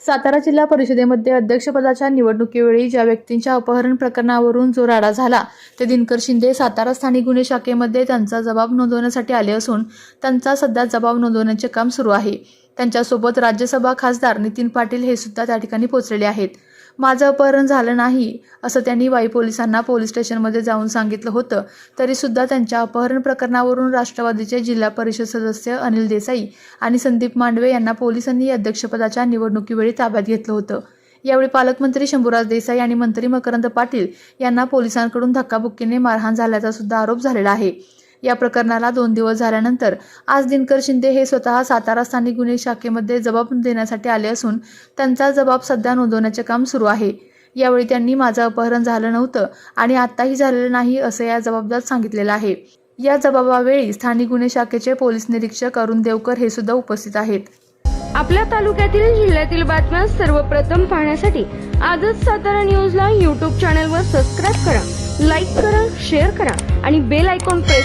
सातारा जिल्हा परिषदेमध्ये अध्यक्षपदाच्या निवडणुकीवेळी ज्या व्यक्तींच्या अपहरण प्रकरणावरून जो राडा झाला ते दिनकर शिंदे सातारा स्थानिक गुन्हे शाखेमध्ये त्यांचा जबाब नोंदवण्यासाठी आले असून त्यांचा सध्या जबाब नोंदवण्याचे काम सुरू आहे। त्यांच्यासोबत राज्यसभा खासदार नितीन पाटील हे सुद्धा त्या ठिकाणी पोहोचलेले आहेत। माझं अपहरण झालं नाही असं त्यांनी वाई पोलिसांना पोलीस स्टेशनमध्ये जाऊन सांगितलं होतं, तरी सुद्धा त्यांच्या अपहरण प्रकरणावरून राष्ट्रवादीचे जिल्हा परिषद सदस्य अनिल देसाई आणि संदीप मांडवे यांना पोलिसांनी अध्यक्षपदाच्या निवडणुकीवेळी ताब्यात घेतलं होतं। यावेळी पालकमंत्री शंभूराज देसाई आणि मंत्री मकरंद पाटील यांना पोलिसांकडून धक्काबुक्कीने मारहाण झाल्याचा सुद्धा आरोप झालेला आहे। या प्रकरणाला 2 दिवस झाल्यानंतर आज दिनकर शिंदे हे स्वतः सातारा स्थानिक गुन्हे शाखेमध्ये जबाब देण्यासाठी आले असून त्यांचा जबाब सध्या नोंदवण्याचे काम सुरू आहे। यावेळी त्यांनी माझं अपहरण झालं नव्हतं आणि आत्ताही झालेलं नाही असं या जबाबात सांगितलेलं आहे। या जबाबावेळी स्थानिक गुन्हे शाखेचे पोलीस निरीक्षक अरुण देवकर हे सुद्धा उपस्थित आहेत। आपल्या तालुक्यातील जिल्ह्यातील बातम्या सर्वप्रथम पाहण्यासाठी आजच सातारा न्यूजला YouTube चॅनलवर सबस्क्राइब करा, लाईक करा, शेअर करा आणि बेल आयकॉन प्रेस